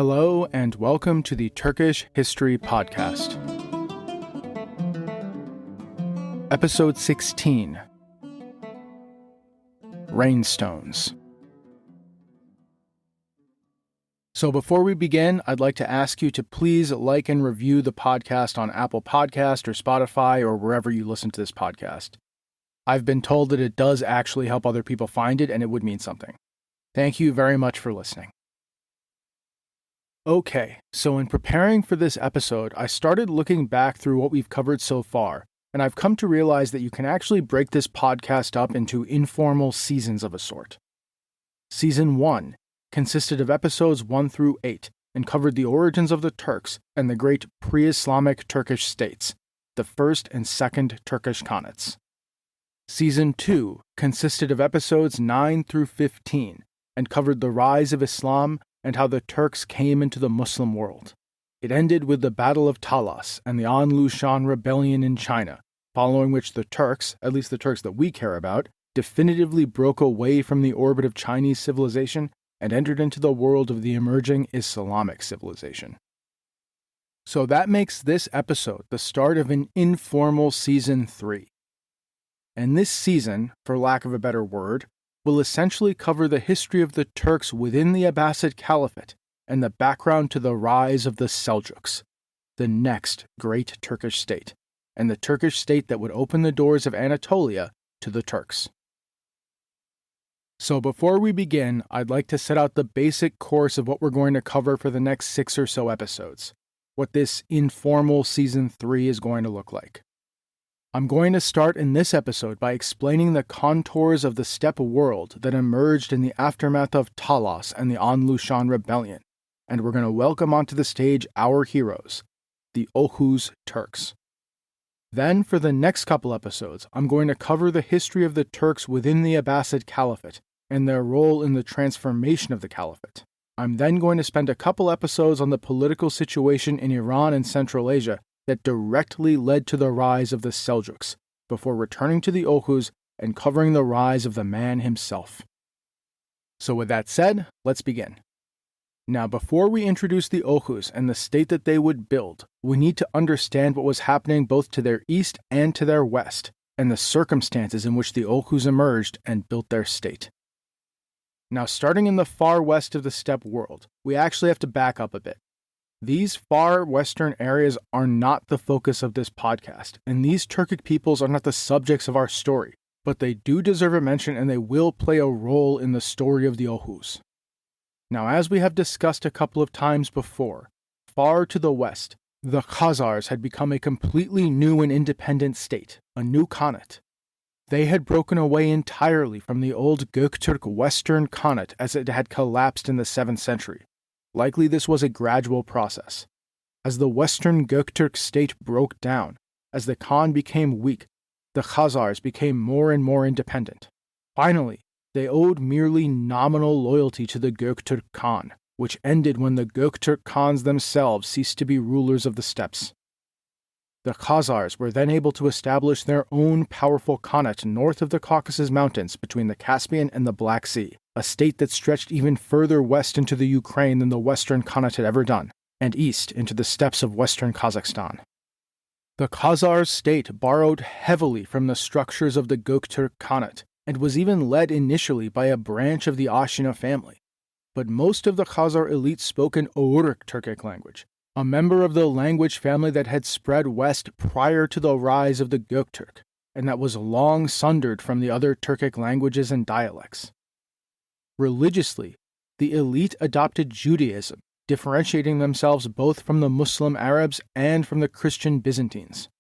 Hello and welcome to the Turkish History Podcast. Episode 16, Rainstones. So before we begin, I'd like to ask you to please like and review the podcast on Apple Podcast or Spotify or wherever you listen to this podcast. I've been told that it does actually help other people find it and it would mean something. Thank you very much for listening. Okay, so in preparing for this episode, I started looking back through what we've covered so far, and I've come to realize that you can actually break this podcast up into informal seasons of a sort. Season 1 consisted of episodes 1 through 8 and covered the origins of the Turks and the great pre-Islamic Turkish states, the First and Second Turkish Khanates. Season 2 consisted of episodes 9 through 15 and covered the rise of Islam and how the Turks came into the Muslim world. It ended with the Battle of Talas and the An Lushan Rebellion in China, following which the Turks, at least the Turks that we care about, definitively broke away from the orbit of Chinese civilization and entered into the world of the emerging Islamic civilization. So that makes this episode the start of an informal Season 3. And this season, for lack of a better word, will essentially cover the history of the Turks within the Abbasid Caliphate and the background to the rise of the Seljuks, the next great Turkish state, and the Turkish state that would open the doors of Anatolia to the Turks. So before we begin, I'd like to set out the basic course of what we're going to cover for the next 6 or so episodes, what this informal Season 3 is going to look like. I'm going to start in this episode by explaining the contours of the steppe world that emerged in the aftermath of Talas and the An Lushan Rebellion, and we're going to welcome onto the stage our heroes, the Oghuz Turks. Then, for the next couple episodes, I'm going to cover the history of the Turks within the Abbasid Caliphate and their role in the transformation of the Caliphate. I'm then going to spend a couple episodes on the political situation in Iran and Central Asia that directly led to the rise of the Seljuks, before returning to the Oghuz and covering the rise of the man himself. So with that said, let's begin. Now, before we introduce the Oghuz and the state that they would build, we need to understand what was happening both to their east and to their west, and the circumstances in which the Oghuz emerged and built their state. Now, starting in the far west of the steppe world, we actually have to back up a bit. These far western areas are not the focus of this podcast, and these Turkic peoples are not the subjects of our story, but they do deserve a mention and they will play a role in the story of the Oghuz. Now, as we have discussed a couple of times before, far to the west, the Khazars had become a completely new and independent state, a new Khanate. They had broken away entirely from the old Göktürk Western Khanate as it had collapsed in the 7th century. Likely this was a gradual process. As the Western Göktürk state broke down, as the Khan became weak, the Khazars became more and more independent. Finally, they owed merely nominal loyalty to the Göktürk Khan, which ended when the Göktürk Khans themselves ceased to be rulers of the steppes. The Khazars were then able to establish their own powerful Khanate north of the Caucasus Mountains between the Caspian and the Black Sea, a state that stretched even further west into the Ukraine than the Western Khanate had ever done, and east into the steppes of western Kazakhstan. The Khazar state borrowed heavily from the structures of the Göktürk Khanate, and was even led initially by a branch of the Ashina family. But most of the Khazar elite spoke an Oghuz Turkic language, a member of the language family that had spread west prior to the rise of the Göktürk, and that was long sundered from the other Turkic languages and dialects. Religiously, the elite adopted Judaism, differentiating themselves both from the Muslim Arabs and from the Christian Byzantines.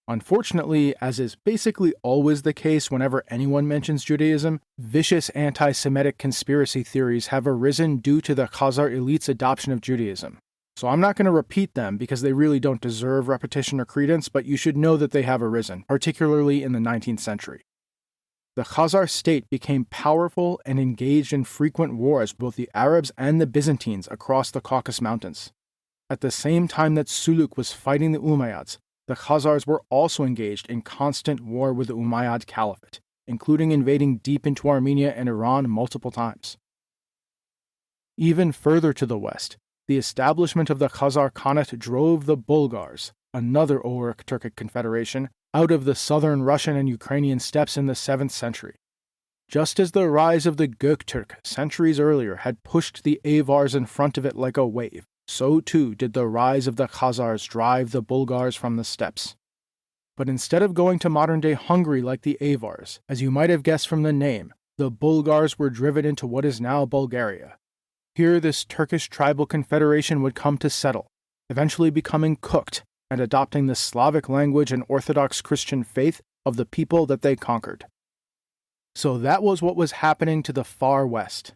Unfortunately, as is basically always the case whenever anyone mentions Judaism, vicious anti-Semitic conspiracy theories have arisen due to the Khazar elite's adoption of Judaism. So I'm not going to repeat them because they really don't deserve repetition or credence, but you should know that they have arisen, particularly in the 19th century. The Khazar state became powerful and engaged in frequent wars with both the Arabs and the Byzantines across the Caucasus Mountains. At the same time that Suluk was fighting the Umayyads, the Khazars were also engaged in constant war with the Umayyad Caliphate, including invading deep into Armenia and Iran multiple times. Even further to the west, the establishment of the Khazar Khanate drove the Bulgars, another Oghuz Turkic confederation, out of the southern Russian and Ukrainian steppes in the 7th century. Just as the rise of the Göktürk centuries earlier had pushed the Avars in front of it like a wave, so too did the rise of the Khazars drive the Bulgars from the steppes. But instead of going to modern-day Hungary like the Avars, as you might have guessed from the name, the Bulgars were driven into what is now Bulgaria. Here this Turkish tribal confederation would come to settle, eventually becoming cooked and adopting the Slavic language and Orthodox Christian faith of the people that they conquered. So that was what was happening to the far west.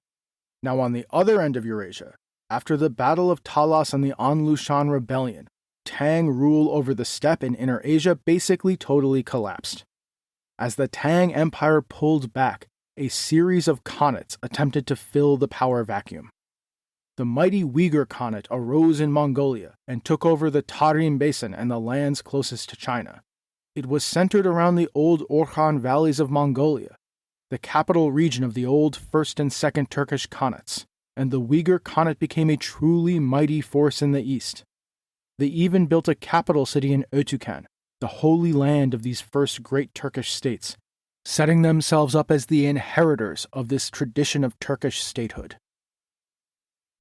Now on the other end of Eurasia, after the Battle of Talas and the An Lushan Rebellion, Tang rule over the steppe in Inner Asia basically totally collapsed. As the Tang Empire pulled back, a series of khanates attempted to fill the power vacuum. The mighty Uyghur Khanate arose in Mongolia and took over the Tarim Basin and the lands closest to China. It was centered around the old Orkhan valleys of Mongolia, the capital region of the old First and Second Turkish Khanates, and the Uyghur Khanate became a truly mighty force in the east. They even built a capital city in Ötüken, the holy land of these first great Turkish states, setting themselves up as the inheritors of this tradition of Turkish statehood.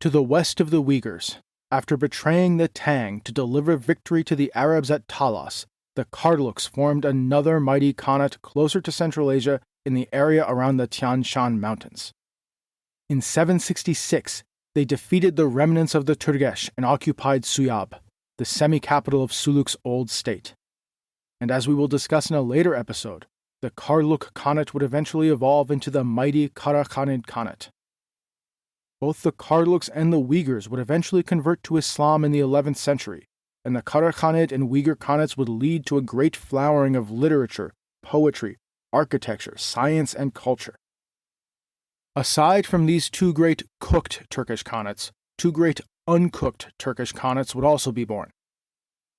To the west of the Uyghurs, after betraying the Tang to deliver victory to the Arabs at Talas, the Karluks formed another mighty Khanate closer to Central Asia in the area around the Tian Shan Mountains. In 766, they defeated the remnants of the Turgesh and occupied Suyab, the semi-capital of Suluk's old state. And as we will discuss in a later episode, the Karluk Khanate would eventually evolve into the mighty Karakhanid Khanate. Both the Karluks and the Uyghurs would eventually convert to Islam in the 11th century, and the Karakhanid and Uyghur Khanates would lead to a great flowering of literature, poetry, architecture, science, and culture. Aside from these two great cooked Turkish Khanates, two great uncooked Turkish Khanates would also be born.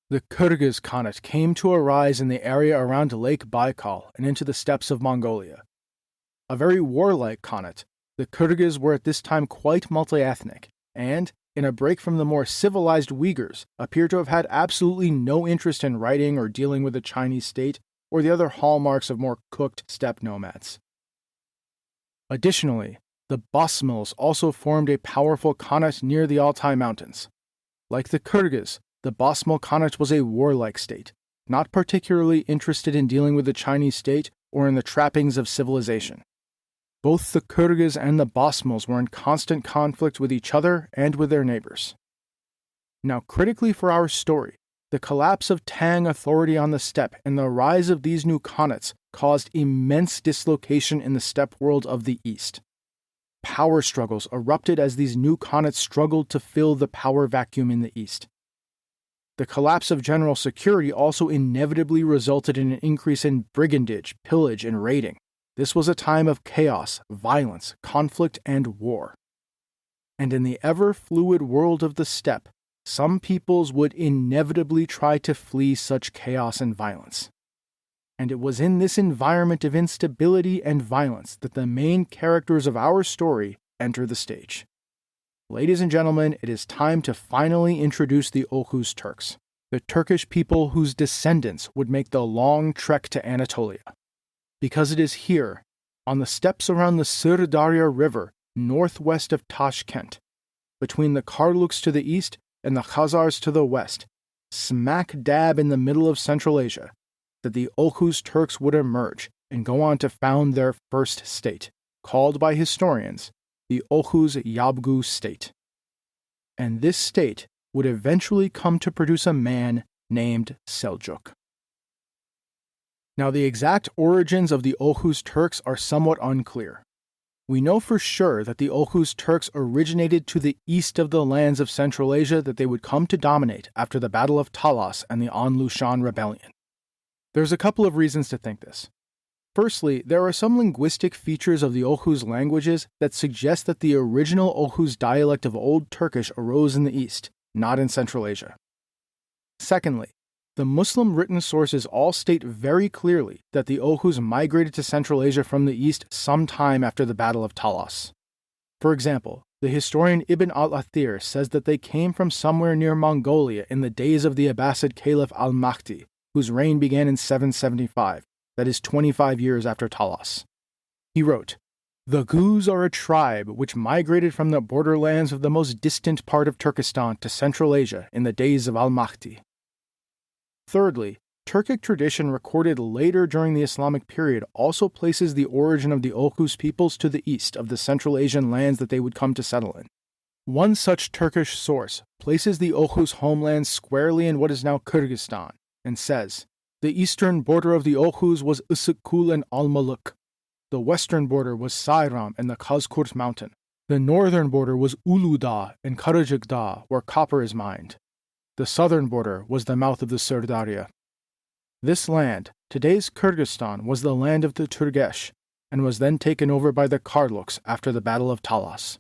The Kyrgyz Khanate came to arise in the area around Lake Baikal and into the steppes of Mongolia. A very warlike Khanate, the Kyrgyz were at this time quite multi-ethnic, and, in a break from the more civilized Uyghurs, appear to have had absolutely no interest in writing or dealing with the Chinese state or the other hallmarks of more cooked steppe nomads. Additionally, the Basmils also formed a powerful Khanate near the Altai Mountains. Like the Kyrgyz, the Basmil Khanate was a warlike state, not particularly interested in dealing with the Chinese state or in the trappings of civilization. Both the Kyrgyz and the Basmils were in constant conflict with each other and with their neighbors. Now, critically for our story, the collapse of Tang authority on the steppe and the rise of these new Khanates caused immense dislocation in the steppe world of the east. Power struggles erupted as these new Khanates struggled to fill the power vacuum in the east. The collapse of general security also inevitably resulted in an increase in brigandage, pillage, and raiding. This was a time of chaos, violence, conflict, and war. And in the ever-fluid world of the steppe, some peoples would inevitably try to flee such chaos and violence. And it was in this environment of instability and violence that the main characters of our story enter the stage. Ladies and gentlemen, it is time to finally introduce the Oghuz Turks, the Turkish people whose descendants would make the long trek to Anatolia. Because it is here, on the steppes around the Syr Darya River, northwest of Tashkent, between the Karluks to the east and the Khazars to the west, smack dab in the middle of Central Asia, that the Oghuz Turks would emerge and go on to found their first state, called by historians the Oghuz Yabgu State. And this state would eventually come to produce a man named Seljuk. Now, the exact origins of the Oghuz Turks are somewhat unclear. We know for sure that the Oghuz Turks originated to the east of the lands of Central Asia that they would come to dominate after the Battle of Talas and the An Lushan Rebellion. There's a couple of reasons to think this. Firstly, there are some linguistic features of the Oghuz languages that suggest that the original Oghuz dialect of Old Turkish arose in the east, not in Central Asia. Secondly, the Muslim written sources all state very clearly that the Oghuz migrated to Central Asia from the east sometime after the Battle of Talas. For example, The historian Ibn al-Athir says that they came from somewhere near Mongolia in the days of the Abbasid Caliph al-Mahdi, whose reign began in 775, that is 25 years after Talas. He wrote, "The Oghuz are a tribe which migrated from the borderlands of the most distant part of Turkestan to Central Asia in the days of al-Mahdi." Thirdly, Turkic tradition recorded later during the Islamic period also places the origin of the Oghuz peoples to the east of the Central Asian lands that they would come to settle in. One such Turkish source places the Oghuz homeland squarely in what is now Kyrgyzstan, and says, "The eastern border of the Oghuz was Issyk-Kul and Almaluk. The western border was Sayram and the Kazkurt mountain. The northern border was Ulu-Dagh and Karachagh, where copper is mined. The southern border was the mouth of the Syr Darya. This land, today's Kyrgyzstan, was the land of the Turgesh, and was then taken over by the Karluks after the Battle of Talas."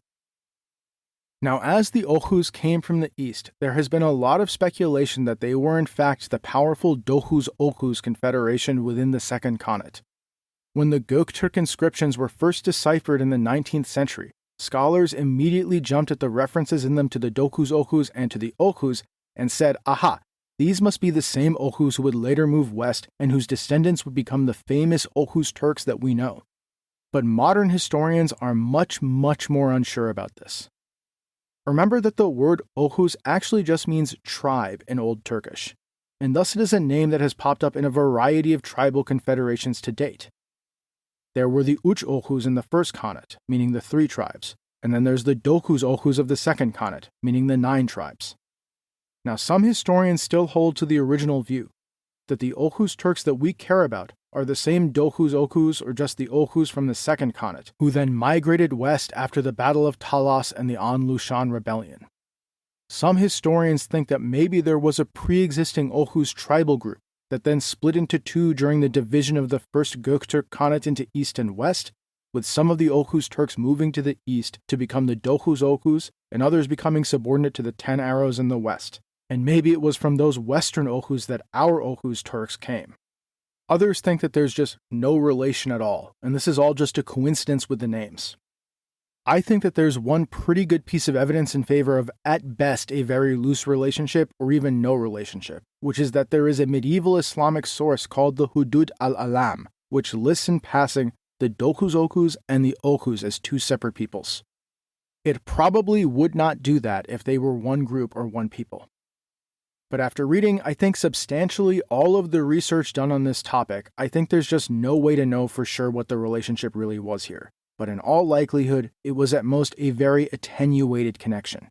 Now, as the Oghuz came from the east, there has been a lot of speculation that they were in fact the powerful Doghuz-Oghuz confederation within the Second Khanate. When the Göktürk inscriptions were first deciphered in the 19th century, scholars immediately jumped at the references in them to the Doghuz-Oghuz and to the Oghuz and said, aha, these must be the same Oghuz who would later move west and whose descendants would become the famous Oghuz Turks that we know. But modern historians are much more unsure about this. Remember that the word Oghuz actually just means tribe in Old Turkish, and thus it is a name that has popped up in a variety of tribal confederations to date. There were the Uch Oghuz in the first Khanate, meaning the 3 tribes, and then there's the Doghuz Oghuz of the second Khanate, meaning the 9 tribes. Now, some historians still hold to the original view, that the Oghuz Turks that we care about are the same Doghuz Oghuz or just the Oghuz from the Second Khanate, who then migrated west after the Battle of Talas and the An Lushan Rebellion. Some historians think that maybe there was a pre-existing Oghuz tribal group that then split into 2 during the division of the First Göktürk Khanate into east and west, with some of the Oghuz Turks moving to the east to become the Doghuz Oghuz and others becoming subordinate to the 10 Arrows in the west. And maybe it was from those western Oghuz that our Oghuz Turks came. Others think that there's just no relation at all, and this is all just a coincidence with the names. I think that there's one pretty good piece of evidence in favor of, at best, a very loose relationship or even no relationship, which is that there is a medieval Islamic source called the Hudud al-Alam, which lists in passing the Doghuz Oghuz and the Oghuz as 2 separate peoples. It probably would not do that if they were one group or one people. But after reading, I think, substantially all of the research done on this topic, I think there's just no way to know for sure what the relationship really was here. But in all likelihood, it was at most a very attenuated connection.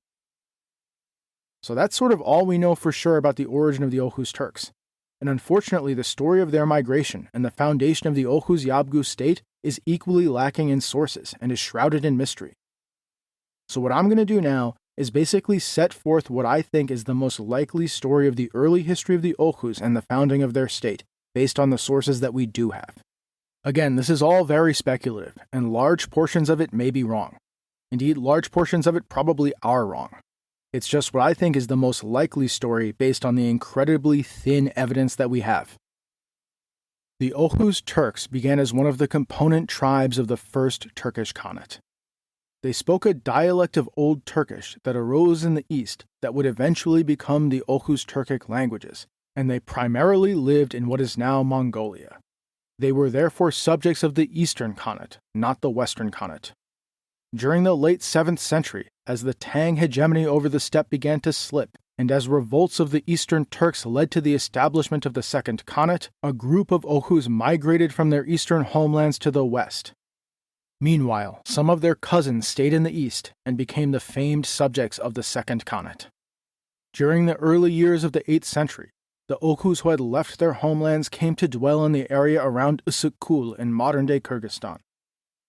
So that's sort of all we know for sure about the origin of the Oghuz Turks. And unfortunately, the story of their migration and the foundation of the Oghuz Yabgu State is equally lacking in sources and is shrouded in mystery. So what I'm going to do now is basically set forth what I think is the most likely story of the early history of the Oghuz and the founding of their state, based on the sources that we do have. Again, this is all very speculative, and large portions of it may be wrong. Indeed, large portions of it probably are wrong. It's just what I think is the most likely story based on the incredibly thin evidence that we have. The Oghuz Turks began as one of the component tribes of the First Turkish Khanate. They spoke a dialect of Old Turkish that arose in the east that would eventually become the Oghuz Turkic languages, and they primarily lived in what is now Mongolia. They were therefore subjects of the Eastern Khanate, not the Western Khanate. During the late 7th century, as the Tang hegemony over the steppe began to slip, and as revolts of the Eastern Turks led to the establishment of the Second Khanate, a group of Oghuz migrated from their eastern homelands to the west. Meanwhile, some of their cousins stayed in the east and became the famed subjects of the Second Khanate. During the early years of the 8th century, the Oghuz who had left their homelands came to dwell in the area around Issyk-Kul in modern-day Kyrgyzstan.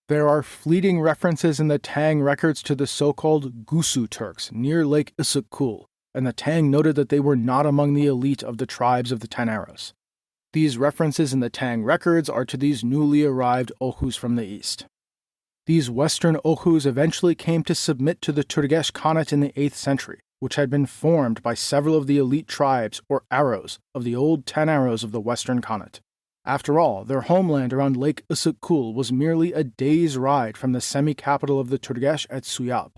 There are fleeting references in the Tang records to the so-called Gusu Turks near Lake Issyk-Kul, and the Tang noted that they were not among the elite of the tribes of the 10 Arrows. These references in the Tang records are to these newly arrived Oghuz from the east. These Western Oghuz eventually came to submit to the Turgesh Khanate in the 8th century, which had been formed by several of the elite tribes, or Arrows, of the old 10 Arrows of the Western Khanate. After all, their homeland around Lake Issyk-Kul was merely a day's ride from the semi-capital of the Turgesh at Suyab.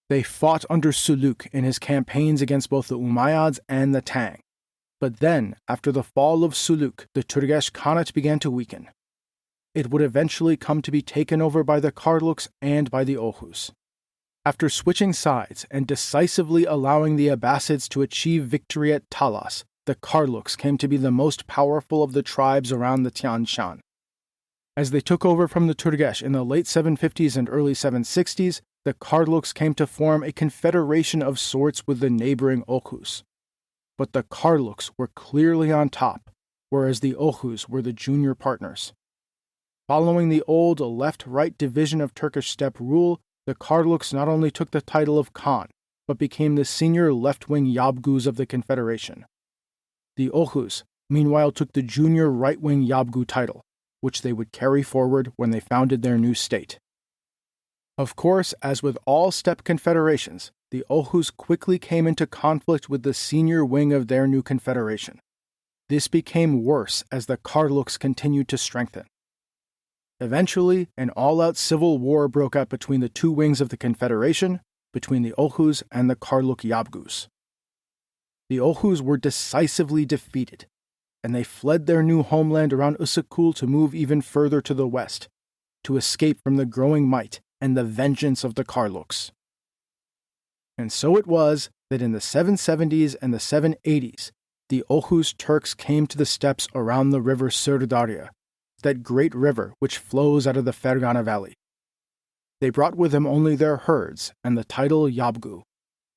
They fought under Suluk in his campaigns against both the Umayyads and the Tang. But then, after the fall of Suluk, the Turgesh Khanate began to weaken. It would eventually come to be taken over by the Karluks and by the Oghuz. After switching sides and decisively allowing the Abbasids to achieve victory at Talas, the Karluks came to be the most powerful of the tribes around the Tian Shan. As they took over from the Turgesh in the late 750s and early 760s, the Karluks came to form a confederation of sorts with the neighboring Oghuz. But the Karluks were clearly on top, whereas the Oghuz were the junior partners. Following the old left-right division of Turkish steppe rule, the Karluks not only took the title of Khan, but became the senior left-wing Yabgus of the Confederation. The Oghuz, meanwhile, took the junior right-wing Yabgu title, which they would carry forward when they founded their new state. Of course, as with all steppe confederations, the Oghuz quickly came into conflict with the senior wing of their new confederation. This became worse as the Karluks continued to strengthen. Eventually, an all-out civil war broke out between the two wings of the confederation, between the Oghuz and the Karluk Yabgus. The Oghuz were decisively defeated, and they fled their new homeland around Ussukul to move even further to the west, to escape from the growing might and the vengeance of the Karluks. And so it was that in the 770s and the 780s, the Oghuz Turks came to the steppes around the river Syr Darya, that great river which flows out of the Fergana Valley. They brought with them only their herds and the title Yabgu,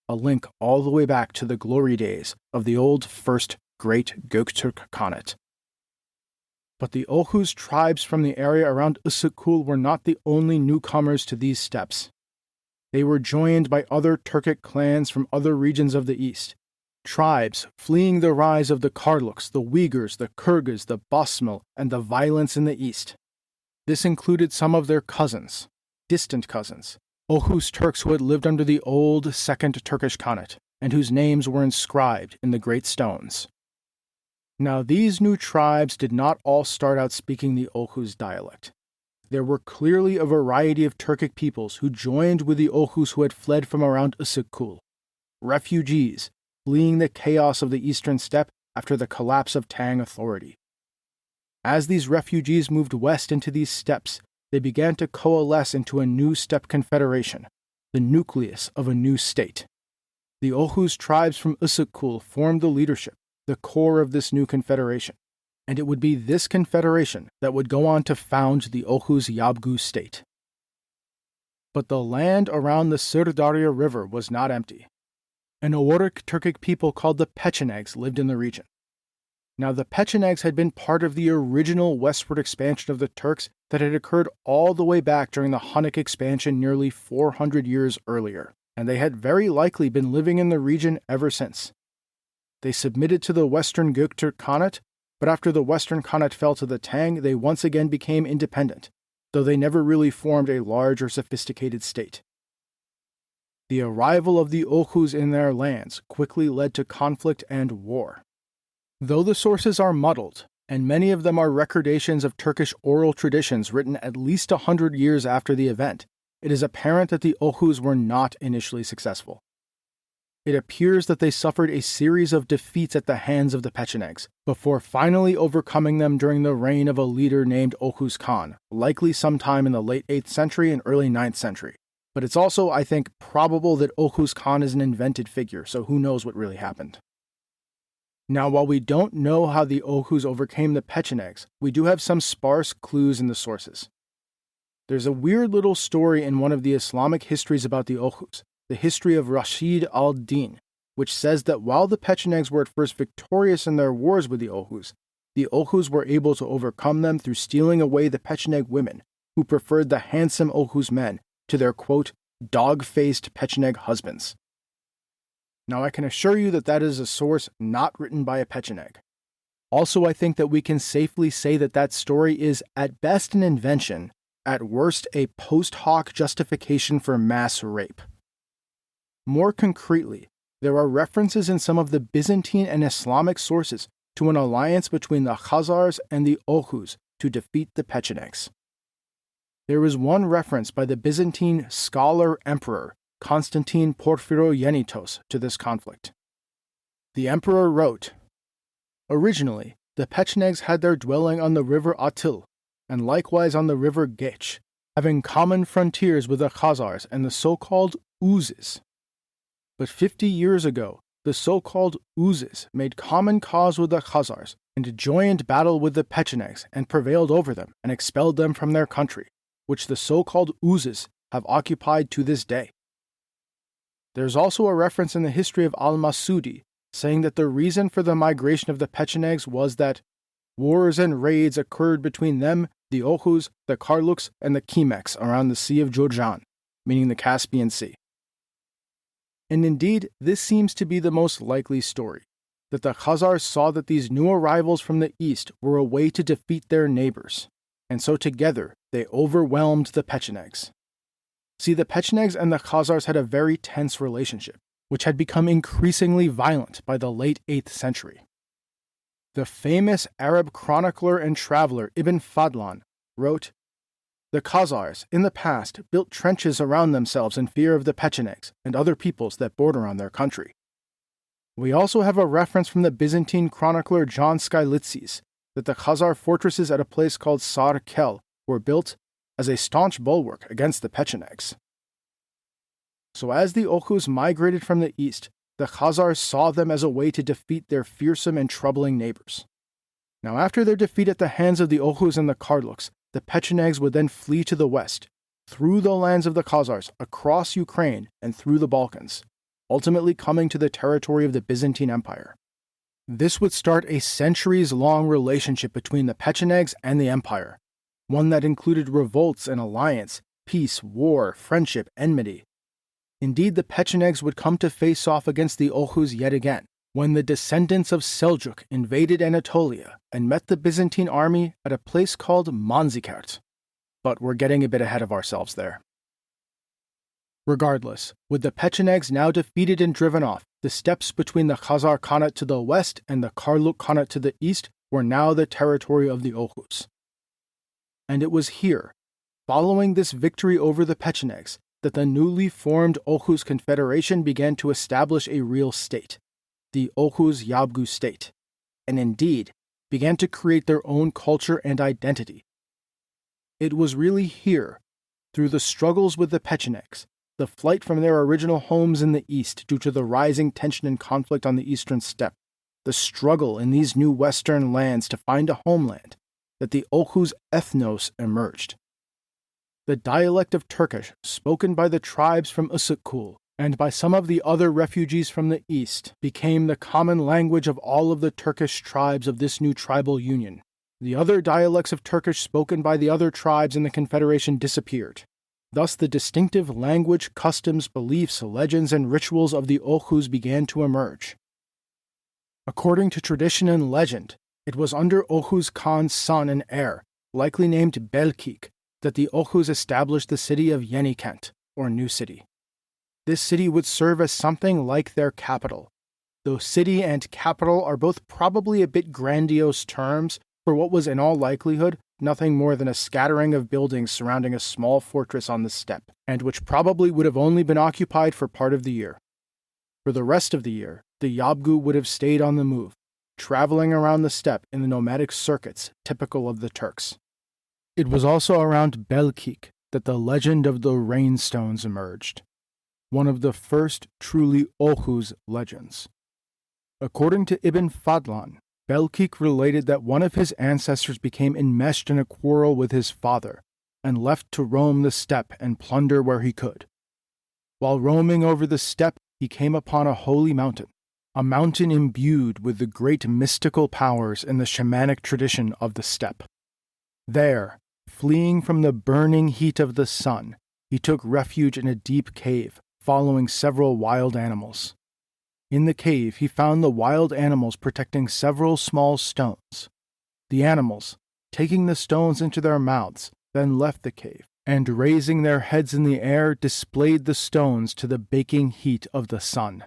a link all the way back to the glory days of the old first great Göktürk Khanate. But the Oghuz tribes from the area around Ussukul were not the only newcomers to these steppes. They were joined by other Turkic clans from other regions of the east, tribes fleeing the rise of the Karluks, the Uyghurs, the Kyrgyz, the Basmul, and the violence in the east. This included some of their cousins, distant cousins, Oghuz Turks who had lived under the old Second Turkish Khanate, and whose names were inscribed in the great stones. Now these new tribes did not all start out speaking the Oghuz dialect. There were clearly a variety of Turkic peoples who joined with the Oghuz who had fled from around Ussukul, refugees, fleeing the chaos of the eastern steppe after the collapse of Tang authority. As these refugees moved west into these steppes, they began to coalesce into a new steppe confederation, the nucleus of a new state. The Oghuz tribes from Ussukul formed the leadership, the core of this new confederation, and it would be this confederation that would go on to found the Oghuz Yabgu State. But the land around the Syr Darya River was not empty. An Aoric Turkic people called the Pechenegs lived in the region. Now the Pechenegs had been part of the original westward expansion of the Turks that had occurred all the way back during the Hunnic expansion nearly 400 years earlier, and they had very likely been living in the region ever since. They submitted to the Western Göktürk Khanate, but after the Western Khanate fell to the Tang, they once again became independent, though they never really formed a large or sophisticated state. The arrival of the Oghuz in their lands quickly led to conflict and war. Though the sources are muddled, and many of them are recordations of Turkish oral traditions written at least 100 years after the event, it is apparent that the Oghuz were not initially successful. It appears that they suffered a series of defeats at the hands of the Pechenegs, before finally overcoming them during the reign of a leader named Oghuz Khan, likely sometime in the late 8th century and early 9th century. But it's also, I think, probable that Oghuz Khan is an invented figure, so who knows what really happened. Now, while we don't know how the Oghuz overcame the Pechenegs, we do have some sparse clues in the sources. There's a weird little story in one of the Islamic histories about the Oghuz, the history of Rashid al-Din, which says that while the Pechenegs were at first victorious in their wars with the Oghuz were able to overcome them through stealing away the Pecheneg women, who preferred the handsome Oghuz men to their, quote, dog-faced Pecheneg husbands. Now I can assure you that that is a source not written by a Pecheneg. Also, I think that we can safely say that that story is at best an invention, at worst a post hoc justification for mass rape. More concretely, there are references in some of the Byzantine and Islamic sources to an alliance between the Khazars and the Oghuz to defeat the Pechenegs. There is one reference by the Byzantine scholar emperor Constantine Porphyrogenitos to this conflict. The emperor wrote, "Originally, the Pechenegs had their dwelling on the river Atil, and likewise on the river Gech, having common frontiers with the Khazars and the so-called Oghuzes. But 50 years ago, the so-called Oghuzes made common cause with the Khazars and joined battle with the Pechenegs and prevailed over them and expelled them from their country, which the so-called Oghuzes have occupied to this day." There is also a reference in the history of Al-Masudi saying that the reason for the migration of the Pechenegs was that wars and raids occurred between them, the Oghuz, the Karluks, and the Khimeks around the Sea of Jojan, meaning the Caspian Sea. And indeed, this seems to be the most likely story, that the Khazars saw that these new arrivals from the east were a way to defeat their neighbors, and so together they overwhelmed the Pechenegs. See, the Pechenegs and the Khazars had a very tense relationship, which had become increasingly violent by the late 8th century. The famous Arab chronicler and traveler Ibn Fadlan wrote, "The Khazars, in the past, built trenches around themselves in fear of the Pechenegs and other peoples that border on their country." We also have a reference from the Byzantine chronicler John Skylitzes that the Khazar fortresses at a place called Sar Kel were built as a staunch bulwark against the Pechenegs. So as the Oghuz migrated from the east, the Khazars saw them as a way to defeat their fearsome and troubling neighbors. Now after their defeat at the hands of the Oghuz and the Karluks, the Pechenegs would then flee to the west, through the lands of the Khazars, across Ukraine, and through the Balkans, ultimately coming to the territory of the Byzantine Empire. This would start a centuries-long relationship between the Pechenegs and the empire, one that included revolts and alliance, peace, war, friendship, enmity. Indeed, the Pechenegs would come to face off against the Oghuz yet again, when the descendants of Seljuk invaded Anatolia and met the Byzantine army at a place called Manzikert. But we're getting a bit ahead of ourselves there. Regardless, with the Pechenegs now defeated and driven off, the steppes between the Khazar Khanate to the west and the Karluk Khanate to the east were now the territory of the Oghuz. And it was here, following this victory over the Pechenegs, that the newly formed Oghuz Confederation began to establish a real state, the Oghuz Yabgu State, and indeed began to create their own culture and identity. It was really here, through the struggles with the Pechenegs, the flight from their original homes in the east due to the rising tension and conflict on the eastern steppe, the struggle in these new western lands to find a homeland, that the Oghuz ethnos emerged. The dialect of Turkish spoken by the tribes from Usyk and by some of the other refugees from the east became the common language of all of the Turkish tribes of this new tribal union. The other dialects of Turkish spoken by the other tribes in the Confederation disappeared. Thus the distinctive language, customs, beliefs, legends, and rituals of the Oghuz began to emerge. According to tradition and legend, it was under Oghuz Khan's son and heir, likely named Belkik, that the Oghuz established the city of Yenikent, or New City. This city would serve as something like their capital, though city and capital are both probably a bit grandiose terms for what was in all likelihood nothing more than a scattering of buildings surrounding a small fortress on the steppe, and which probably would have only been occupied for part of the year. For the rest of the year, the Yabgu would have stayed on the move, traveling around the steppe in the nomadic circuits typical of the Turks. It was also around Belkik that the legend of the Rainstones emerged, one of the first truly Oghuz legends. According to Ibn Fadlan, Belkik related that one of his ancestors became enmeshed in a quarrel with his father and left to roam the steppe and plunder where he could. While roaming over the steppe, he came upon a holy mountain, a mountain imbued with the great mystical powers in the shamanic tradition of the steppe. There, fleeing from the burning heat of the sun, he took refuge in a deep cave, following several wild animals. In the cave, he found the wild animals protecting several small stones. The animals, taking the stones into their mouths, then left the cave, and raising their heads in the air, displayed the stones to the baking heat of the sun.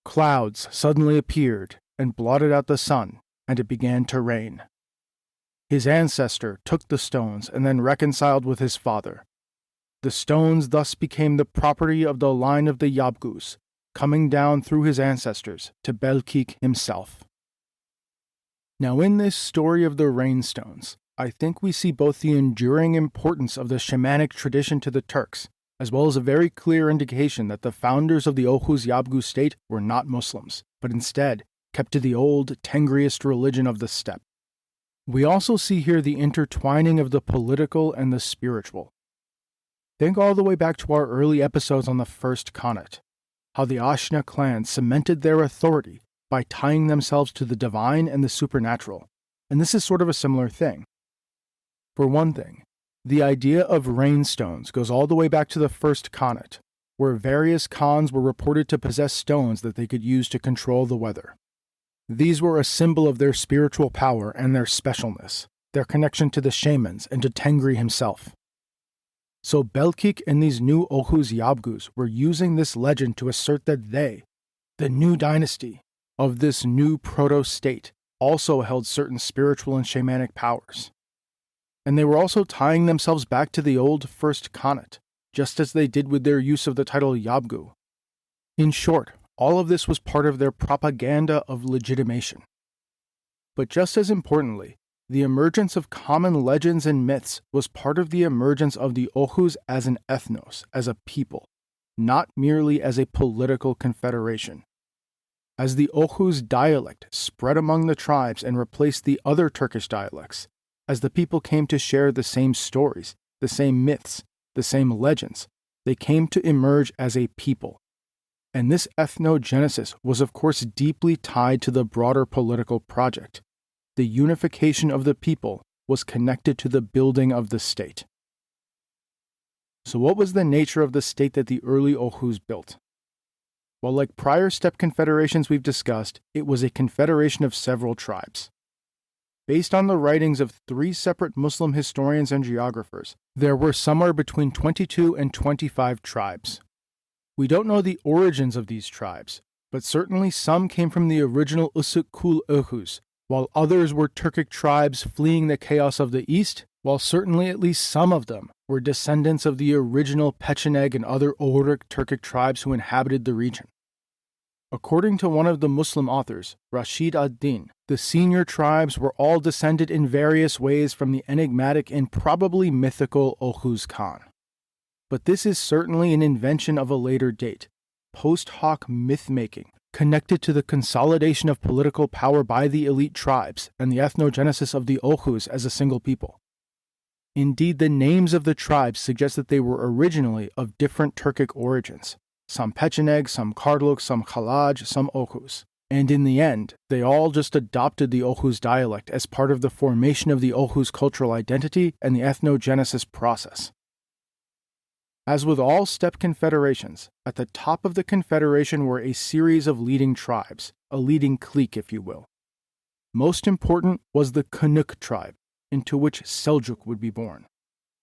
Clouds suddenly appeared and blotted out the sun, and it began to rain. His ancestor took the stones and then reconciled with his father. The stones thus became the property of the line of the Yabgus, coming down through his ancestors to Belkik himself. Now in this story of the Rainstones, I think we see both the enduring importance of the shamanic tradition to the Turks, as well as a very clear indication that the founders of the Oghuz Yabgu State were not Muslims, but instead kept to the old, Tengriist religion of the steppe. We also see here the intertwining of the political and the spiritual. Think all the way back to our early episodes on the First Khanate, how the Ashna clan cemented their authority by tying themselves to the divine and the supernatural, and this is sort of a similar thing. For one thing, the idea of rainstones goes all the way back to the First Khanate, where various khans were reported to possess stones that they could use to control the weather. These were a symbol of their spiritual power and their specialness, their connection to the shamans and to Tengri himself. So Belkik and these new Oghuz Yabgus were using this legend to assert that they, the new dynasty of this new proto-state, also held certain spiritual and shamanic powers. And they were also tying themselves back to the old First Khanate, just as they did with their use of the title Yabgu. In short, all of this was part of their propaganda of legitimation. But just as importantly, the emergence of common legends and myths was part of the emergence of the Oghuz as an ethnos, as a people, not merely as a political confederation. As the Oghuz dialect spread among the tribes and replaced the other Turkish dialects, as the people came to share the same stories, the same myths, the same legends, they came to emerge as a people. And this ethnogenesis was of course deeply tied to the broader political project. The unification of the people was connected to the building of the state. So what was the nature of the state that the early Oghuz built? Well, like prior steppe confederations we've discussed, it was a confederation of several tribes. Based on the writings of 3 separate Muslim historians and geographers, there were somewhere between 22 and 25 tribes. We don't know the origins of these tribes, but certainly some came from the original Usuk-Kul Oghuz, while others were Turkic tribes fleeing the chaos of the east, while certainly at least some of them were descendants of the original Pecheneg and other Oghuric Turkic tribes who inhabited the region. According to one of the Muslim authors, Rashid ad-Din, the senior tribes were all descended in various ways from the enigmatic and probably mythical Oghuz Khan. But this is certainly an invention of a later date, post hoc myth-making, connected to the consolidation of political power by the elite tribes and the ethnogenesis of the Oghuz as a single people. Indeed, the names of the tribes suggest that they were originally of different Turkic origins, some Pechenegs, some Karluk, some Khalaj, some Oghuz. And in the end, they all just adopted the Oghuz dialect as part of the formation of the Oghuz cultural identity and the ethnogenesis process. As with all steppe confederations, at the top of the confederation were a series of leading tribes, a leading clique, if you will. Most important was the Kanuk tribe, into which Seljuk would be born.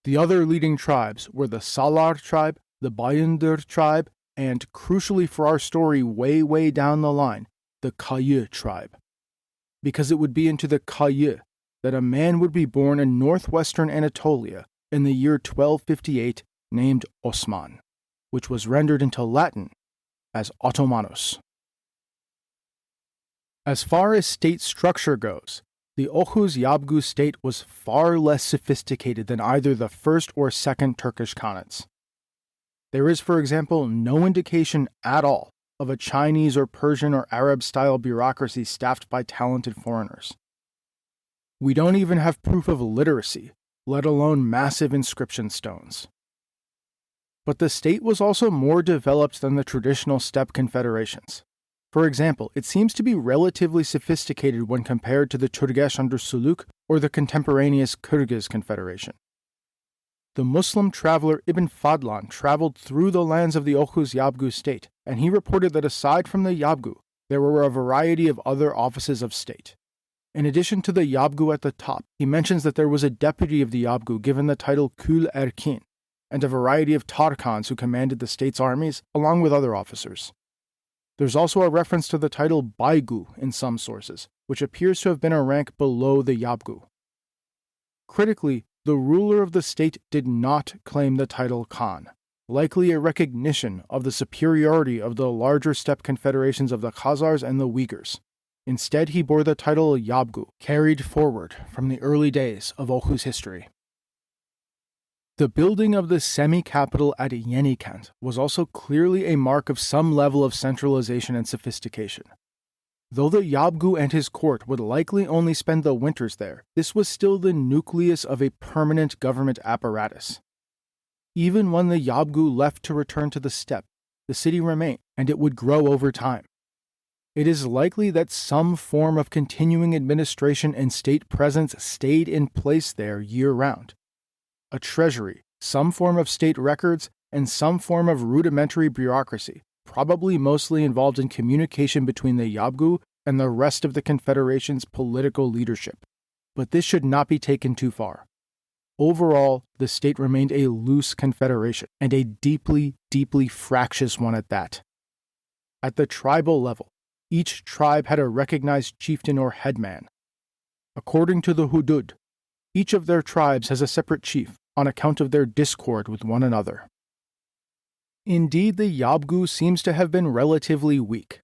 The other leading tribes were the Salar tribe, the Bayındır tribe, and, crucially for our story way down the line, the Kayı tribe. Because it would be into the Kayı that a man would be born in northwestern Anatolia in the year 1258 named Osman, which was rendered into Latin as Ottomanos. As far as state structure goes, the Oghuz Yabgu State was far less sophisticated than either the first or second Turkish Khanates. There is, for example, no indication at all of a Chinese or Persian or Arab-style bureaucracy staffed by talented foreigners. We don't even have proof of literacy, let alone massive inscription stones. But the state was also more developed than the traditional steppe confederations. For example, it seems to be relatively sophisticated when compared to the Turgesh under Suluk or the contemporaneous Kyrgyz Confederation. The Muslim traveler Ibn Fadlan traveled through the lands of the Oghuz Yabgu State, and he reported that aside from the Yabgu, there were a variety of other offices of state. In addition to the Yabgu at the top, he mentions that there was a deputy of the Yabgu given the title Kul Erkin, and a variety of Tarkhans who commanded the state's armies, along with other officers. There's also a reference to the title Baygu in some sources, which appears to have been a rank below the Yabgu. Critically, the ruler of the state did not claim the title Khan, likely a recognition of the superiority of the larger steppe confederations of the Khazars and the Uyghurs. Instead, he bore the title Yabgu, carried forward from the early days of Oghuz history. The building of the semi-capital at Yenikent was also clearly a mark of some level of centralization and sophistication. Though the Yabgu and his court would likely only spend the winters there, this was still the nucleus of a permanent government apparatus. Even when the Yabgu left to return to the steppe, the city remained, and it would grow over time. It is likely that some form of continuing administration and state presence stayed in place there year-round. A treasury, some form of state records, and some form of rudimentary bureaucracy, probably mostly involved in communication between the Yabgu and the rest of the Confederation's political leadership. But this should not be taken too far. Overall, the state remained a loose confederation, and a deeply, deeply fractious one at that. At the tribal level, each tribe had a recognized chieftain or headman. According to the Hudud, each of their tribes has a separate chief on account of their discord with one another. Indeed, the Yabgu seems to have been relatively weak.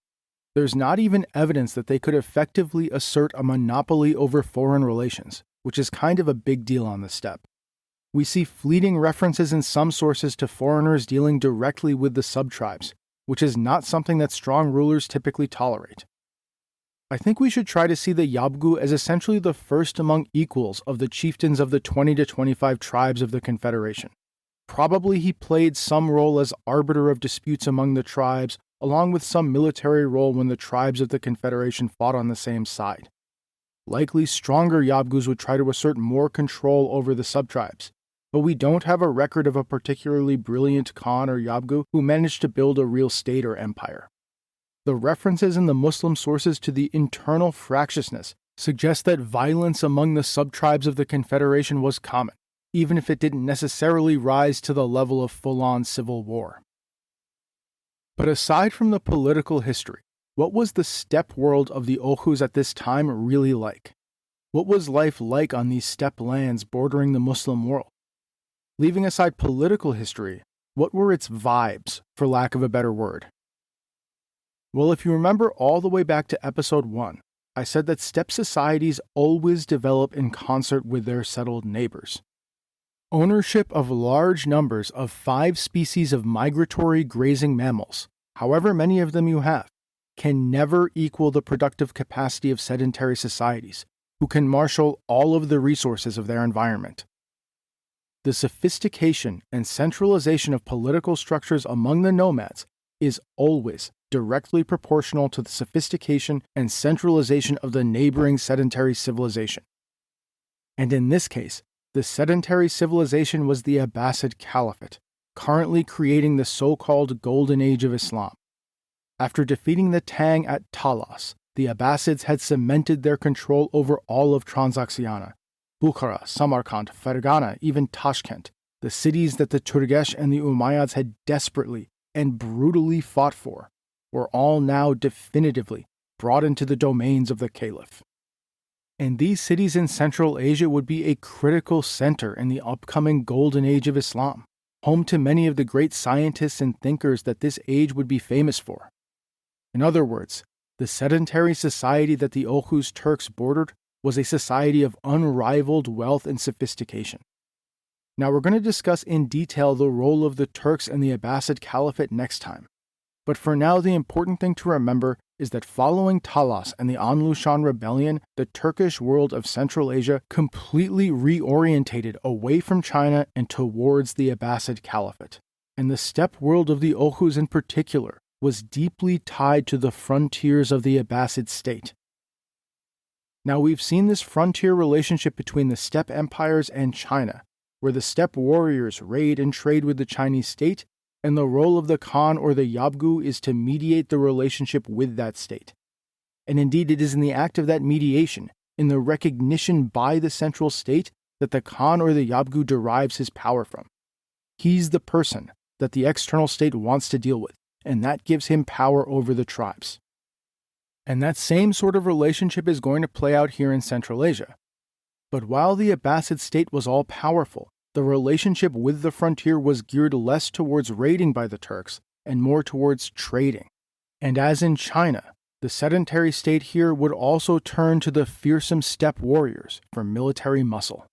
There's not even evidence that they could effectively assert a monopoly over foreign relations, which is kind of a big deal on the steppe. We see fleeting references in some sources to foreigners dealing directly with the subtribes, which is not something that strong rulers typically tolerate. I think we should try to see the Yabgu as essentially the first among equals of the chieftains of the 20 to 25 tribes of the Confederation. Probably he played some role as arbiter of disputes among the tribes, along with some military role when the tribes of the Confederation fought on the same side. Likely stronger Yabgus would try to assert more control over the subtribes, but we don't have a record of a particularly brilliant Khan or Yabgu who managed to build a real state or empire. The references in the Muslim sources to the internal fractiousness suggest that violence among the subtribes of the Confederation was common, even if it didn't necessarily rise to the level of full-on civil war. But aside from the political history, what was the steppe world of the Oghuz at this time really like? What was life like on these steppe lands bordering the Muslim world? Leaving aside political history, what were its vibes, for lack of a better word? Well, if you remember all the way back to episode 1, I said that steppe societies always develop in concert with their settled neighbors. Ownership of large numbers of 5 species of migratory grazing mammals, however many of them you have, can never equal the productive capacity of sedentary societies, who can marshal all of the resources of their environment. The sophistication and centralization of political structures among the nomads is always directly proportional to the sophistication and centralization of the neighboring sedentary civilization. And in this case, the sedentary civilization was the Abbasid Caliphate, currently creating the so-called Golden Age of Islam. After defeating the Tang at Talas, the Abbasids had cemented their control over all of Transoxiana, Bukhara, Samarkand, Fergana, even Tashkent, the cities that the Turgesh and the Umayyads had desperately and brutally fought for, were all now definitively brought into the domains of the Caliph. And these cities in Central Asia would be a critical center in the upcoming Golden Age of Islam, home to many of the great scientists and thinkers that this age would be famous for. In other words, the sedentary society that the Oghuz Turks bordered was a society of unrivaled wealth and sophistication. Now we're going to discuss in detail the role of the Turks and the Abbasid Caliphate next time. But for now, the important thing to remember is that following Talas and the An Lushan Rebellion, the Turkish world of Central Asia completely reorientated away from China and towards the Abbasid Caliphate. And the steppe world of the Oghuz in particular was deeply tied to the frontiers of the Abbasid state. Now we've seen this frontier relationship between the steppe empires and China, where the steppe warriors raid and trade with the Chinese state, and the role of the Khan or the Yabgu is to mediate the relationship with that state. And indeed, it is in the act of that mediation, in the recognition by the central state, that the Khan or the Yabgu derives his power from. He's the person that the external state wants to deal with, and that gives him power over the tribes. And that same sort of relationship is going to play out here in Central Asia. But while the Abbasid state was all-powerful, the relationship with the frontier was geared less towards raiding by the Turks and more towards trading. And as in China, the sedentary state here would also turn to the fearsome steppe warriors for military muscle.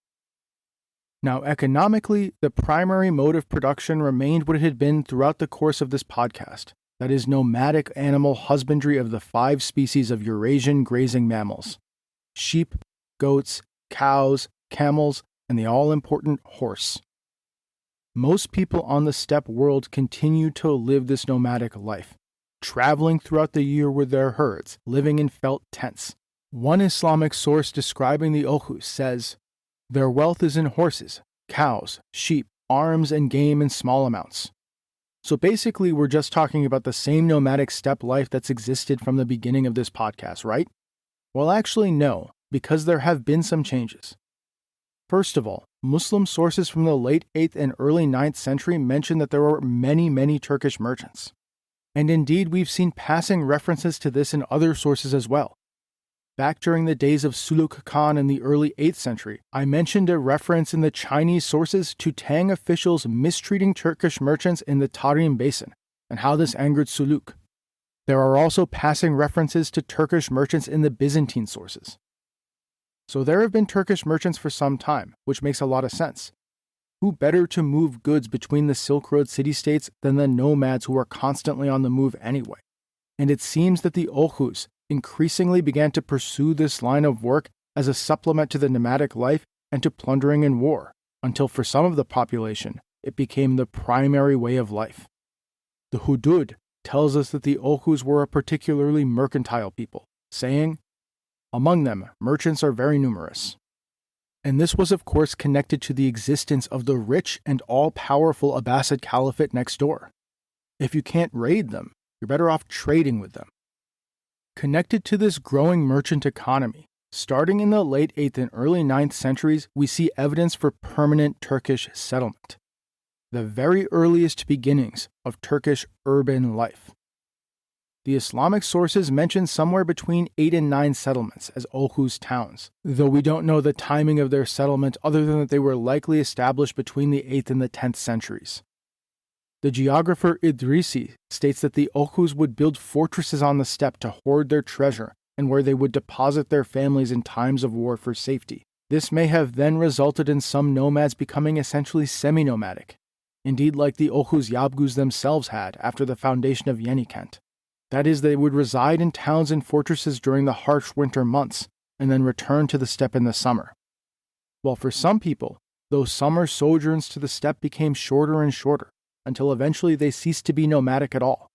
Now, economically, the primary mode of production remained what it had been throughout the course of this podcast. That is nomadic animal husbandry of the 5 species of Eurasian grazing mammals: sheep, goats, cows, camels, and the all-important horse. Most people on the steppe world continue to live this nomadic life, traveling throughout the year with their herds, living in felt tents. One Islamic source describing the Oghuz says, "Their wealth is in horses, cows, sheep, arms, and game in small amounts." So basically, we're just talking about the same nomadic steppe life that's existed from the beginning of this podcast, right? Well, actually, no, because there have been some changes. First of all, Muslim sources from the late 8th and early 9th century mention that there were many Turkish merchants. And indeed, we've seen passing references to this in other sources as well. Back during the days of Suluk Khan in the early 8th century, I mentioned a reference in the Chinese sources to Tang officials mistreating Turkish merchants in the Tarim Basin, and how this angered Suluk. There are also passing references to Turkish merchants in the Byzantine sources. So there have been Turkish merchants for some time, which makes a lot of sense. Who better to move goods between the Silk Road city-states than the nomads who are constantly on the move anyway? And it seems that the Oghuz increasingly began to pursue this line of work as a supplement to the nomadic life and to plundering and war, until for some of the population, it became the primary way of life. The Hudud tells us that the Oghuz were a particularly mercantile people, saying, "Among them, merchants are very numerous." And this was of course connected to the existence of the rich and all-powerful Abbasid Caliphate next door. If you can't raid them, you're better off trading with them. Connected to this growing merchant economy, starting in the late 8th and early 9th centuries, we see evidence for permanent Turkish settlement, the very earliest beginnings of Turkish urban life. The Islamic sources mention somewhere between 8 and 9 settlements as Oghuz towns, though we don't know the timing of their settlement other than that they were likely established between the 8th and the 10th centuries. The geographer Idrisi states that the Oghuz would build fortresses on the steppe to hoard their treasure and where they would deposit their families in times of war for safety. This may have then resulted in some nomads becoming essentially semi-nomadic, indeed like the Oghuz Yabgus themselves had after the foundation of Yenikent. That is, they would reside in towns and fortresses during the harsh winter months and then return to the steppe in the summer. While for some people, those summer sojourns to the steppe became shorter and shorter, until eventually they ceased to be nomadic at all.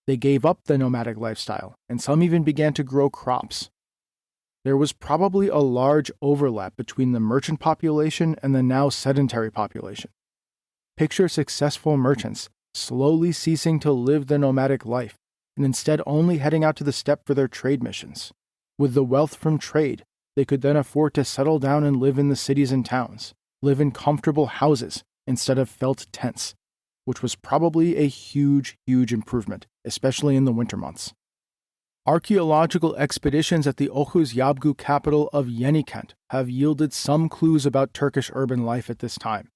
They gave up the nomadic lifestyle, and some even began to grow crops. There was probably a large overlap between the merchant population and the now sedentary population. Picture successful merchants slowly ceasing to live the nomadic life, and instead only heading out to the steppe for their trade missions. With the wealth from trade, they could then afford to settle down and live in the cities and towns, live in comfortable houses instead of felt tents, which was probably a huge improvement, especially in the winter months. Archaeological expeditions at the Oghuz Yabgu capital of Yenikent have yielded some clues about Turkish urban life at this time.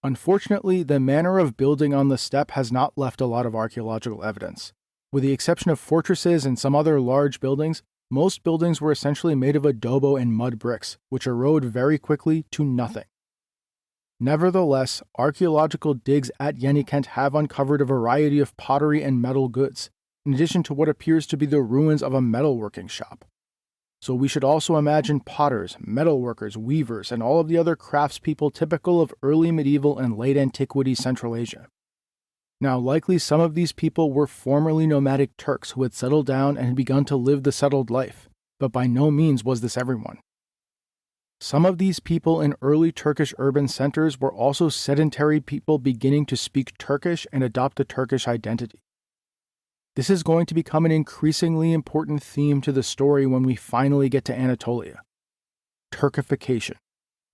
Unfortunately, the manner of building on the steppe has not left a lot of archaeological evidence. With the exception of fortresses and some other large buildings, most buildings were essentially made of adobo and mud bricks, which erode very quickly to nothing. Nevertheless, archaeological digs at Yenikent have uncovered a variety of pottery and metal goods, in addition to what appears to be the ruins of a metalworking shop. So we should also imagine potters, metalworkers, weavers, and all of the other craftspeople typical of early medieval and late antiquity Central Asia. Now, likely some of these people were formerly nomadic Turks who had settled down and had begun to live the settled life, but by no means was this everyone. Some of these people in early Turkish urban centers were also sedentary people beginning to speak Turkish and adopt the Turkish identity. This is going to become an increasingly important theme to the story when we finally get to Anatolia. Turkification,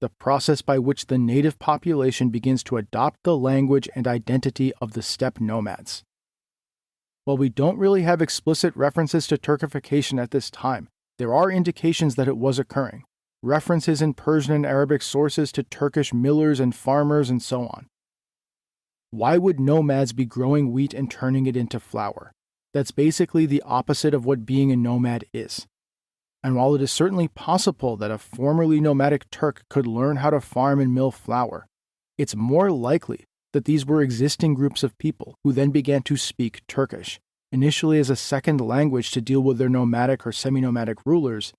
the process by which the native population begins to adopt the language and identity of the steppe nomads. While we don't really have explicit references to Turkification at this time, there are indications that it was occurring, references in Persian and Arabic sources to Turkish millers and farmers, and so on. Why would nomads be growing wheat and turning it into flour? That's basically the opposite of what being a nomad is. And while it is certainly possible that a formerly nomadic Turk could learn how to farm and mill flour, it's more likely that these were existing groups of people who then began to speak Turkish, initially as a second language to deal with their nomadic or semi-nomadic rulers,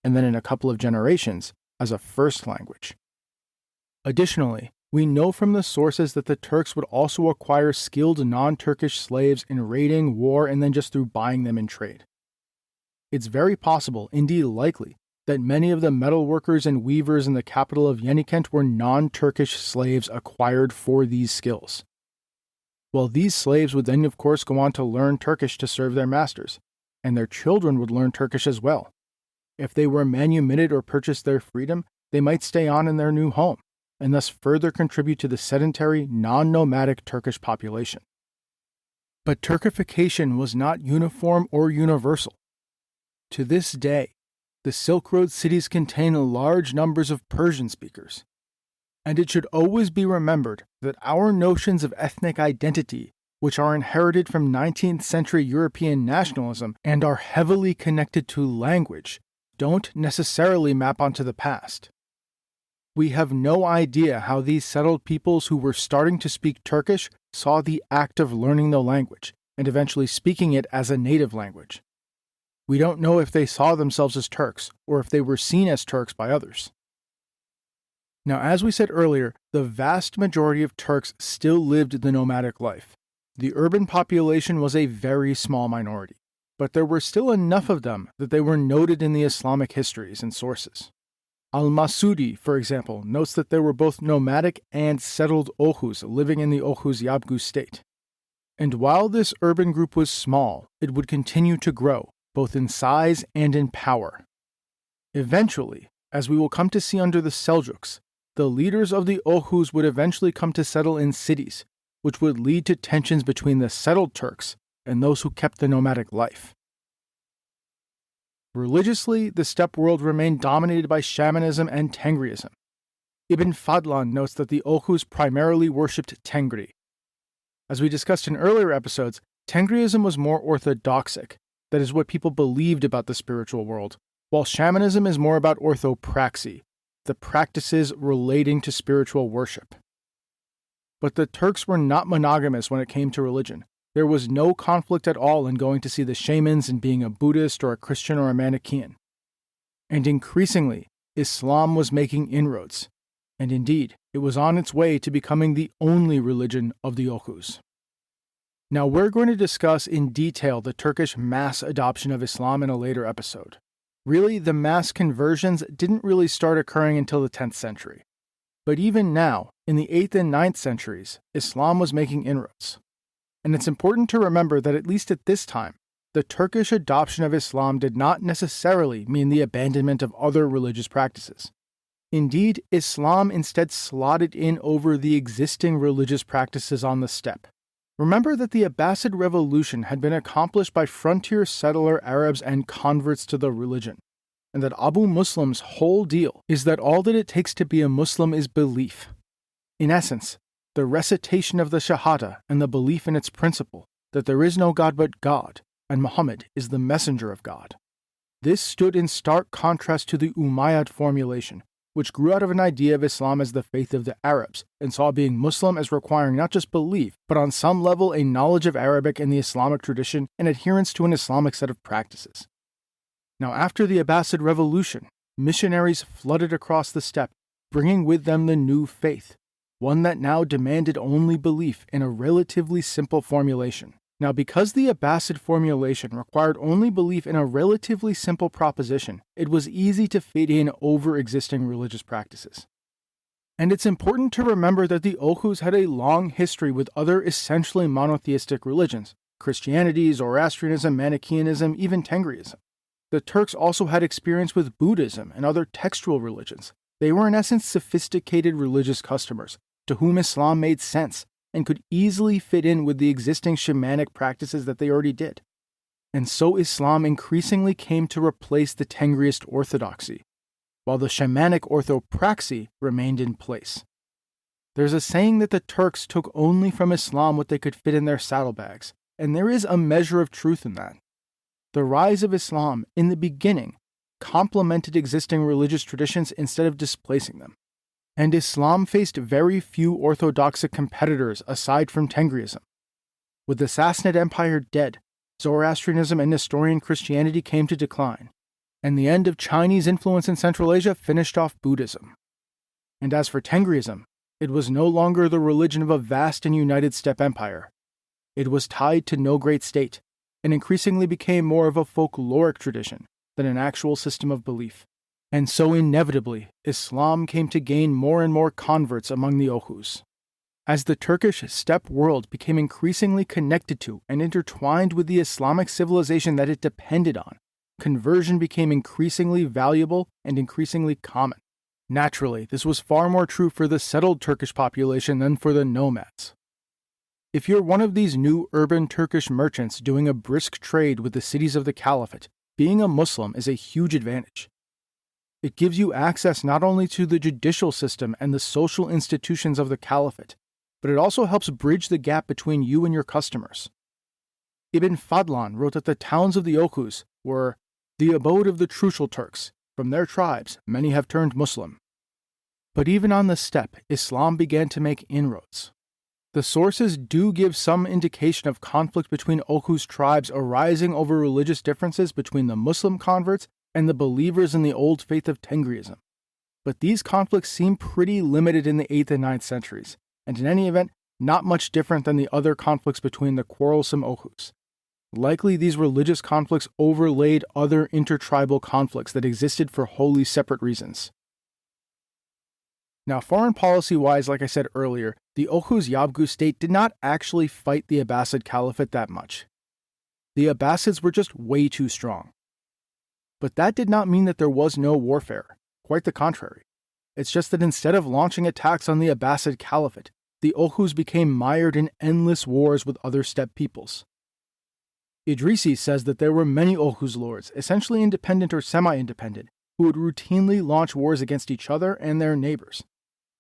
and then in a couple of generations as a first language. Additionally, we know from the sources that the Turks would also acquire skilled non-Turkish slaves in raiding, war, and then just through buying them in trade. It's very possible, indeed likely, that many of the metalworkers and weavers in the capital of Yenikent were non-Turkish slaves acquired for these skills. Well, these slaves would then of course go on to learn Turkish to serve their masters, and their children would learn Turkish as well. If they were manumitted or purchased their freedom, they might stay on in their new home, and thus further contribute to the sedentary, non-nomadic Turkish population. But Turkification was not uniform or universal. To this day, the Silk Road cities contain large numbers of Persian speakers, and it should always be remembered that our notions of ethnic identity, which are inherited from 19th century European nationalism and are heavily connected to language, don't necessarily map onto the past. We have no idea how these settled peoples who were starting to speak Turkish saw the act of learning the language and eventually speaking it as a native language. We don't know if they saw themselves as Turks or if they were seen as Turks by others. Now, as we said earlier, the vast majority of Turks still lived the nomadic life. The urban population was a very small minority, but there were still enough of them that they were noted in the Islamic histories and sources. Al-Masudi, for example, notes that there were both nomadic and settled Oghuz living in the Oghuz Yabgu State. And while this urban group was small, it would continue to grow, both in size and in power. Eventually, as we will come to see under the Seljuks, the leaders of the Oghuz would eventually come to settle in cities, which would lead to tensions between the settled Turks and those who kept the nomadic life. Religiously, the steppe world remained dominated by shamanism and Tengriism. Ibn Fadlan notes that the Oghuz primarily worshipped Tengri. As we discussed in earlier episodes, Tengriism was more orthodoxic, that is what people believed about the spiritual world, while shamanism is more about orthopraxy, the practices relating to spiritual worship. But the Turks were not monogamous when it came to religion. There was no conflict at all in going to see the shamans and being a Buddhist or a Christian or a Manichaean. And increasingly, Islam was making inroads, and indeed, it was on its way to becoming the only religion of the Oghuz. Now, we're going to discuss in detail the Turkish mass adoption of Islam in a later episode. Really, the mass conversions didn't really start occurring until the 10th century. But even now, in the 8th and 9th centuries, Islam was making inroads. And it's important to remember that at least at this time, the Turkish adoption of Islam did not necessarily mean the abandonment of other religious practices. Indeed, Islam instead slotted in over the existing religious practices on the steppe. Remember that the Abbasid revolution had been accomplished by frontier settler Arabs and converts to the religion, and that Abu Muslim's whole deal is that all that it takes to be a Muslim is belief. In essence, the recitation of the Shahada and the belief in its principle that there is no God but God, and Muhammad is the messenger of God. This stood in stark contrast to the Umayyad formulation, which grew out of an idea of Islam as the faith of the Arabs, and saw being Muslim as requiring not just belief, but on some level a knowledge of Arabic and the Islamic tradition and adherence to an Islamic set of practices. Now, after the Abbasid revolution, missionaries flooded across the steppe, bringing with them the new faith, one that now demanded only belief in a relatively simple formulation. Now, because the Abbasid formulation required only belief in a relatively simple proposition, it was easy to fit in over existing religious practices. And it's important to remember that the Oghuz had a long history with other essentially monotheistic religions: Christianity, Zoroastrianism, Manichaeanism, even Tengriism. The Turks also had experience with Buddhism and other textual religions. They were in essence sophisticated religious customers, to whom Islam made sense and could easily fit in with the existing shamanic practices that they already did. And so Islam increasingly came to replace the Tengriist orthodoxy. while the shamanic orthopraxy remained in place. There's a saying that the Turks took only from Islam what they could fit in their saddlebags, and there is a measure of truth in that. The rise of Islam, in the beginning, complemented existing religious traditions instead of displacing them. And Islam faced very few orthodox competitors aside from Tengriism. With the Sassanid Empire dead, Zoroastrianism and Nestorian Christianity came to decline, and the end of Chinese influence in Central Asia finished off Buddhism. And as for Tengriism, it was no longer the religion of a vast and united steppe empire. It was tied to no great state, and increasingly became more of a folkloric tradition than an actual system of belief. And so inevitably, Islam came to gain more and more converts among the Oghuz. As the Turkish steppe world became increasingly connected to and intertwined with the Islamic civilization that it depended on, conversion became increasingly valuable and increasingly common. Naturally, this was far more true for the settled Turkish population than for the nomads. If you're one of these new urban Turkish merchants doing a brisk trade with the cities of the Caliphate, being a Muslim is a huge advantage. It gives you access not only to the judicial system and the social institutions of the Caliphate, but it also helps bridge the gap between you and your customers. Ibn Fadlan wrote that the towns of the Oghuz were the abode of the Trucial Turks. From their tribes, many have turned Muslim. But even on the steppe, Islam began to make inroads. The sources do give some indication of conflict between Oghuz tribes arising over religious differences between the Muslim converts and the believers in the old faith of Tengriism. But these conflicts seem pretty limited in the 8th and 9th centuries, and in any event, not much different than the other conflicts between the quarrelsome Oghuz. Likely these religious conflicts overlaid other intertribal conflicts that existed for wholly separate reasons. Now, foreign policy-wise, like I said earlier, the Oghuz Yabgu State did not actually fight the Abbasid Caliphate that much. The Abbasids were just way too strong. But that did not mean that there was no warfare. Quite the contrary. It's just that instead of launching attacks on the Abbasid Caliphate, the Oghuz became mired in endless wars with other steppe peoples. Idrisi says that there were many Oghuz lords, essentially independent or semi-independent, who would routinely launch wars against each other and their neighbors.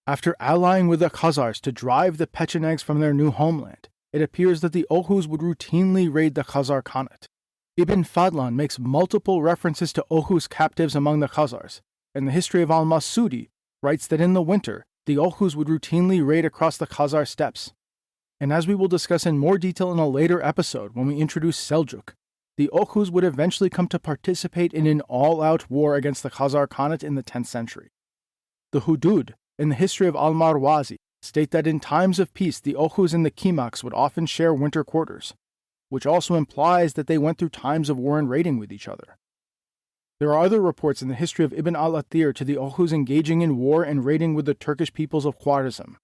After allying with the Khazars to drive the Pechenegs from their new homeland, it appears that the Oghuz would routinely raid the Khazar Khanate. Ibn Fadlan makes multiple references to Oghuz captives among the Khazars, and the history of al-Masudi writes that in the winter, the Oghuz would routinely raid across the Khazar steppes. And as we will discuss in more detail in a later episode when we introduce Seljuk, the Oghuz would eventually come to participate in an all-out war against the Khazar Khanate in the 10th century. The Hudud, in the history of al-Marwazi, state that in times of peace the Oghuz and the Kimaks would often share winter quarters, which also implies that they went through times of war and raiding with each other. There are other reports in the history of Ibn al-Athir to the Oghuz engaging in war and raiding with the Turkish peoples of Khwarezm.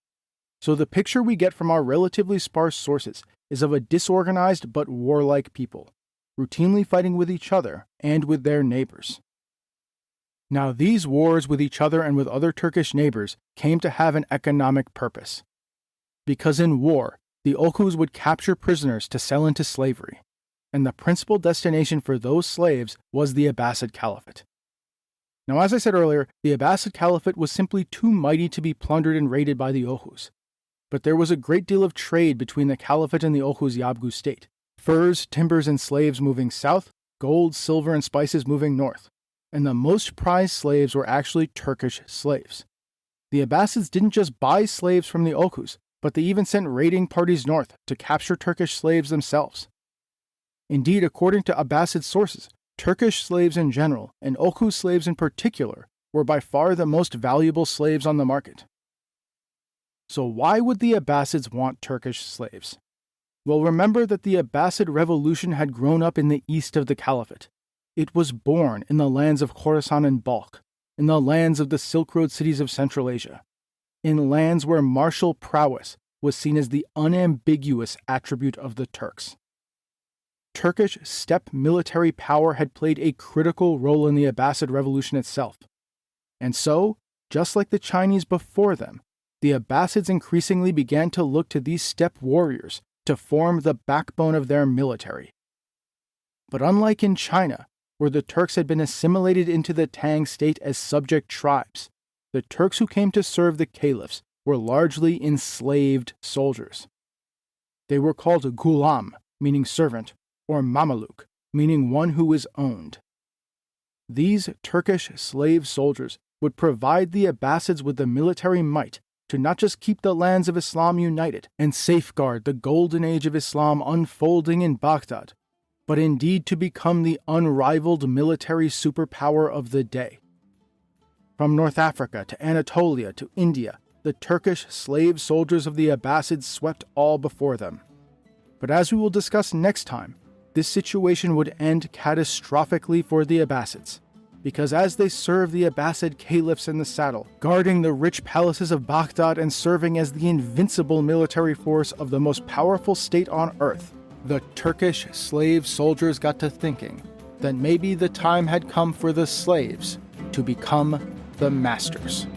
So the picture we get from our relatively sparse sources is of a disorganized but warlike people, routinely fighting with each other and with their neighbors. Now these wars with each other and with other Turkish neighbors came to have an economic purpose. Because in war, the Oghuz would capture prisoners to sell into slavery, and the principal destination for those slaves was the Abbasid Caliphate. Now, as I said earlier, the Abbasid Caliphate was simply too mighty to be plundered and raided by the Oghuz. But there was a great deal of trade between the Caliphate and the Oghuz Yabgu State. Furs, timbers, and slaves moving south, gold, silver, and spices moving north. And the most prized slaves were actually Turkish slaves. The Abbasids didn't just buy slaves from the Oghuz, but they even sent raiding parties north to capture Turkish slaves themselves. Indeed, according to Abbasid sources, Turkish slaves in general, and Oghuz slaves in particular, were by far the most valuable slaves on the market. So why would the Abbasids want Turkish slaves? Well, remember that the Abbasid revolution had grown up in the east of the Caliphate. It was born in the lands of Khorasan and Balkh, in the lands of the Silk Road cities of Central Asia, in lands where martial prowess was seen as the unambiguous attribute of the Turks. Turkish steppe military power had played a critical role in the Abbasid revolution itself. And so, just like the Chinese before them, the Abbasids increasingly began to look to these steppe warriors to form the backbone of their military. But unlike in China, where the Turks had been assimilated into the Tang state as subject tribes. The Turks who came to serve the caliphs were largely enslaved soldiers. They were called gulam, meaning servant, or mamaluk, meaning one who is owned. These Turkish slave soldiers would provide the Abbasids with the military might to not just keep the lands of Islam united and safeguard the golden age of Islam unfolding in Baghdad, but indeed to become the unrivaled military superpower of the day. From North Africa to Anatolia to India, the Turkish slave soldiers of the Abbasids swept all before them. But as we will discuss next time, this situation would end catastrophically for the Abbasids, because as they served the Abbasid caliphs in the saddle, guarding the rich palaces of Baghdad and serving as the invincible military force of the most powerful state on earth, the Turkish slave soldiers got to thinking that maybe the time had come for the slaves to become the masters.